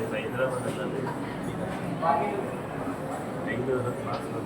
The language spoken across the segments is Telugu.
హైదరాబాద్ వెళ్ళాలి బెంగళూరు క్లాస్లో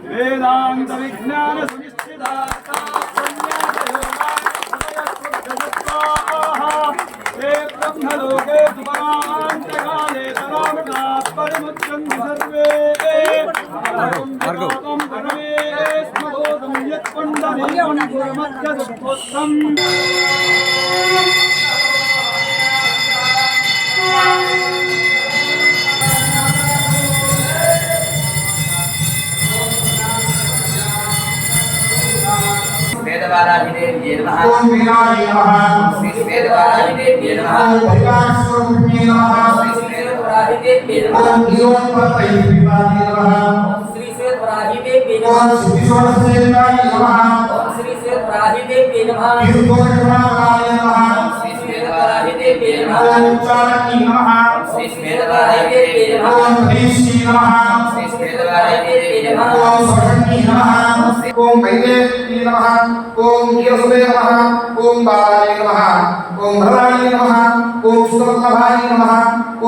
वेदांत विज्ञान ब्रह्मलोके सुपरान्तकाले तदामृतात् परिमुच्यन्ति सर्वे वेदवाराहिदेव्ये नमः ओम वीराय नमः श्री वेदवाराहिदेव्ये नमः ओम भगवानस्वरूपिणे नमः श्री वेदवाराहिदेव्ये नमः ओम गिरोपतैर्विपादे नमः ओम श्री वेदवाराहिदेव्ये नमः ओम सिद्धिस्वरसेनाय नमः ओम श्री वेदवाराहिदेव्ये नमः गिरिगोचराय नमः ओम श्री वेदवाराहिदेव्ये नमः ओम चालकी नमः ओम श्री वेदवाराहिदेव्ये नमः ओम ऋषि नमः ओम श्री वेदवाराहिदेव्ये नमः ओम सरण्य नमः ओम वैदेही नमः ओम गिरसुदे नमः ओम बालाय नमः ओम भद्राय नमः ओम सुतवल्लभाय नमः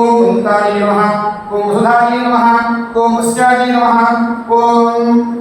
ओम मुक्ताय नमः ओम सुधाय नमः ओम वस्याय नमः ओम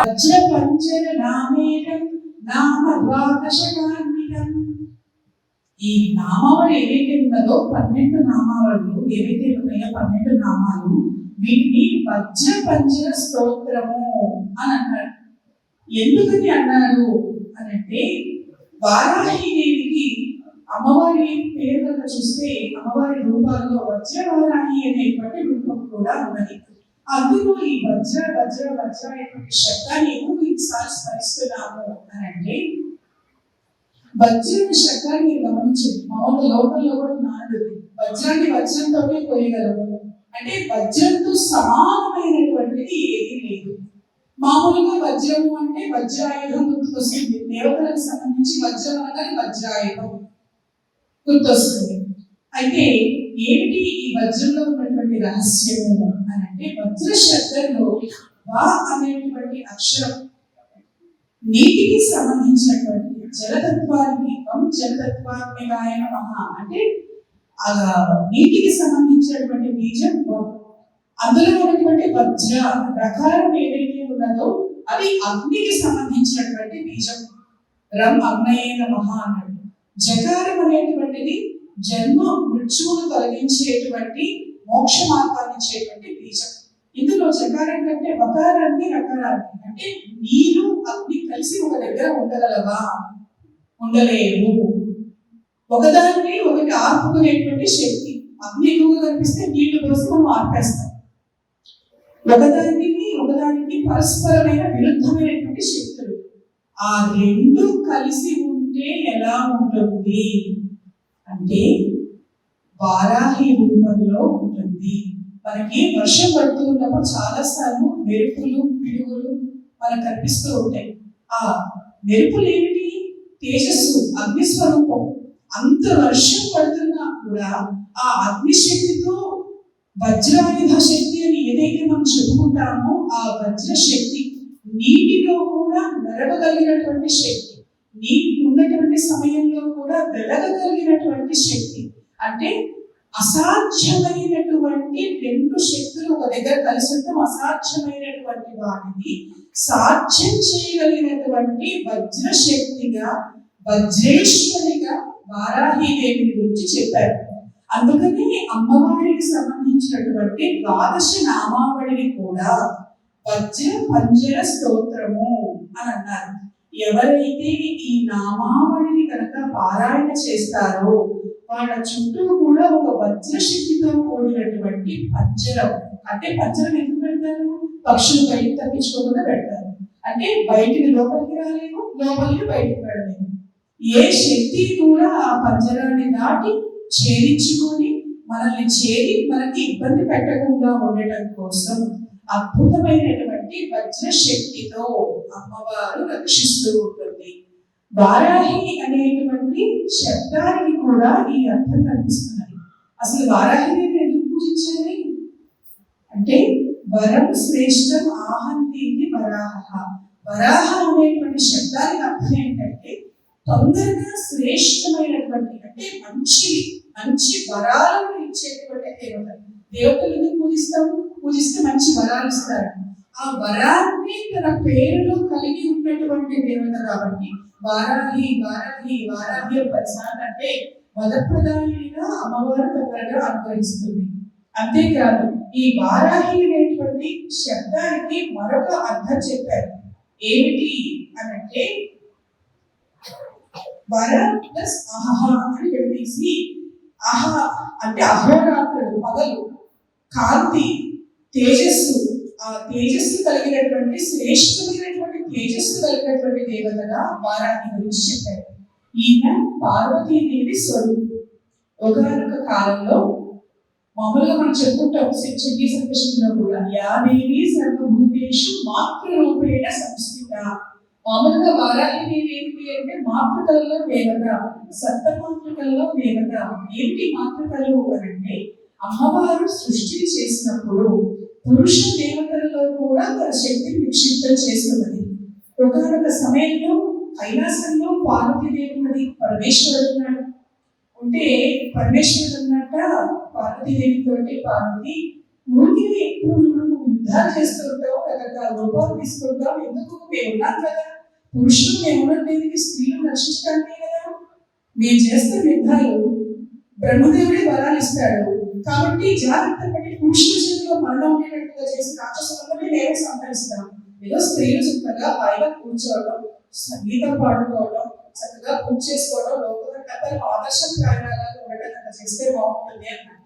వజ్రపంజర నామేకం నామ ద్వాదశకాన్వితం. ఈ నామావళి ఏదైతే ఉన్నదో 12 నామావళులు ఏవైతే ఉన్నాయో 12 నామాలు, వీటిని వజ్రపంజర స్తోత్రము అని అన్నాడు. ఎందుకని అన్నాడు అని అంటే, వారాహిదేవికి అమ్మవారి పేరు కనుక చూస్తే అమ్మవారి రూపాల్లో వజ్రవారాహి అనేటువంటి రూపం కూడా ఉన్నది. అందులో ఈ వజ్ర వజ్ర వజ్ర అనేటువంటి శబ్దాన్ని ఎందుకు ఈసారి స్మరిస్తున్నాము అని అంటే, వజ్రం శబ్దాన్ని మీరు గమనించండి. మామూలు లోకంలో కూడా నాడు వజ్రాన్ని వజ్రంతోనే కోయగలము అంటే వజ్రంతో సమానమైనటువంటిది ఏది లేదు. మామూలుగా వజ్రము అంటే వజ్రాయుధం గుర్తుకొస్తుంది. దేవతలకు సంబంధించి వజ్రం అనగానే వజ్రాయుధం గుర్తొస్తుంది. అయితే ఏమిటి ఈ వజ్రంలో ఉన్నటువంటి రహస్యము అని అంటే, వజ్ర శబ్దంలో వా అనేటువంటి అక్షరం నీటికి సంబంధించినటువంటి జలతత్వానికి జలతత్వాత్మికాయ నమః అంటే నీటికి సంబంధించినటువంటి బీజం. అందులో ఉన్నటువంటి వజ్ర రకారం ఏదైతే ఉన్నదో అది అగ్నికి సంబంధించినటువంటి బీజం. రం అగ్నయే నమః అన్నాడు. జకారం అనేటువంటిది జన్మ మృత్యువును తొలగించేటువంటి మోక్ష మార్గాన్ని ఇచ్చేటువంటి బీజం. ఇందులో జకారం కంటే వకారానికి రకారానికి అంటే నీరు అగ్ని కలిసి ఒక దగ్గర ఉండగలవా? ఉండలేవు. ఒకదాన్ని ఒకటి ఆర్పుకునేటువంటి శక్తి. అగ్ని ఎక్కువగా కనిపిస్తే నీళ్లు పోసి మనం ఆర్పేస్తాం. ఒకదానికి పరస్పరమైన విరుద్ధమైనటువంటి శక్తులు. ఆ రెండు కలిసి ఉంటే ఎలా ఉంటుంది అంటే వారాహి రూపంలో ఉంటుంది. మనకి వర్షం పడుతూ ఉన్నప్పుడు చాలా సార్లు మెరుపులు పిడుగులు మనకు కనిపిస్తూ ఉంటాయి. ఆ మెరుపులు ఏమిటి? తేజస్సు, అగ్నిస్వరూపం. అంత వర్షం పడుతున్నా కూడా ఆ అగ్నిశక్తితో వజ్రాయుధ శక్తి అని ఏదైతే మనం చెప్పుకుంటామో ఆ వజ్ర శక్తి నీటిలో కూడా నడవగలిగినటువంటి శక్తి, నీటి ఉన్నటువంటి సమయంలో కూడా వెలగగలిగినటువంటి శక్తి. అంటే అసాధ్యమైనటువంటి రెండు శక్తులు ఒక దగ్గర కలిసి ఉండటం, అసాధ్యమైనటువంటి వాటిని సాధ్యం చేయగలిగినటువంటి వజ్ర శక్తిగా వజ్రేశ్వరిగా వారాహీదేవిని గురించి చెప్పారు. అందుకని అమ్మవారికి సంబంధించినటువంటి ద్వాదశ నామావళిని కూడా వజ్ర పంజర స్తోత్రము అని అన్నారు. ఎవరైతే ఈ నామావళిని కనుక పారాయణ చేస్తారో వాళ్ళ చుట్టూ కూడా ఒక వజ్రశక్తితో కూడినటువంటి పంజరం. అంటే పంజరం ఎందుకు పెడతారు? పక్షులు బయటకు తప్పించుకోకుండా పెడతారు. అంటే బయటికి లోపలికి రాలేము, లోపలికి బయటకు వెళ్ళలేము. ఏ శక్తి కూడా ఆ పంజరాన్ని దాటి ఛేదించుకొని మనల్ని చేరి మనకి ఇబ్బంది పెట్టకుండా ఉండటం కోసం అద్భుతమైనటువంటి వజ్ర శక్తితో అమ్మవారు రక్షిస్తూ ఉంటుంది. వారాహి అనేటువంటి శబ్దానికి కూడా ఈ అర్థం కనిపిస్తున్నది. అసలు వారాహిని ఎందుకు పూజించాలి అంటే, వరం శ్రేష్టం ఆహంతి వరాహ. వరాహ అనేటువంటి శబ్దానికి అర్థం ఏంటంటే తొందరగా శ్రేష్టమైనటువంటి అంటే మంచి వరాలను ఇచ్చేటువంటి దేవత. దేవతలు ఎందుకు పూజిస్తాము? పూజిస్తే మంచి వరాలు ఇస్తారు. ఆ వరాన్ని తన పేరులో కలిగి ఉన్నటువంటి దేవత కాబట్టి వారాహి వారాహి వారాహి 10 సార్లు అంటే వరప్రదాయినిగా అమ్మవారు తొందరగా అనుగ్రహిస్తుంది. అంతేకాదు ఈ వారాహి అనేటువంటి శబ్దానికి మరొక అర్థం చెప్పారు. ఏమిటి అనంటే వర ప్లస్ అహహ అని విడదీసి, అహ అంటే అహోరాత్రులు పగలు, కాంతి, తేజస్సు. ఆ తేజస్సు కలిగినటువంటి శ్రేష్టమైనటువంటి తేజస్సు కలిగినటువంటి దేవతగా వారాహి గురించి చెప్పారు. ఈమె పార్వతీదేవి స్వరూపం. ఒకనొక కాలంలో మామూలుగా మనం చెప్పుకుంటాం చండీ సంకష్టంలో కూడా యా దేవి సర్వభూతేషు మాతృరూపేణ సంస్థిత. మామూలుగా వారాహి దేవి ఏంటి అంటే మాతృకలలో దేవత, సప్తమాతృకల్లో దేవత. ఏమిటి మాతృకలు అంటే అమ్మవారు సృష్టిని చేసినప్పుడు పురుష దేవతలలో కూడా తన శక్తిని నిక్షిప్తం చేస్తున్నది. ఒకనొక సమయంలో కైలాసంలో పార్వతీదేవి ఉన్నది, పరమేశ్వరుడు ఉన్నాడు. ఉంటే పరమేశ్వరుడు అన్నట్ట పార్వతీదేవి తోటి, పార్వతి ఊరికి ఎప్పుడు నువ్వు యుద్ధాలు చేస్తుంటావు, రకరకాల రూపాలు తీసుకుంటావు, ఎందుకు మేము ఉన్నాం కదా, పురుషులు మేము ఉన్నదేవికి స్త్రీలు రక్షించడానికే కదా, మేము చేస్తున్న యుద్ధాలు బ్రహ్మదేవుడే వరాలు ఇస్తాడు కాబట్టి జాగ్రత్త పడి పురుషుల చేతిలో మరణం ఉండేటట్టుగా చేసి రాక్షసులందరినీ మేమే సంహరిస్తాం. ఏదో స్త్రీలు చక్కగా హాయిగా కూర్చోవడం, సంగీతం పాడుకోవడం, చక్కగా పూజ చేసుకోవడం, లోపల కథలు ఆదర్శం ప్రాయాలుగా ఉండటం చేస్తే బాగుంటుంది అన్నమాట.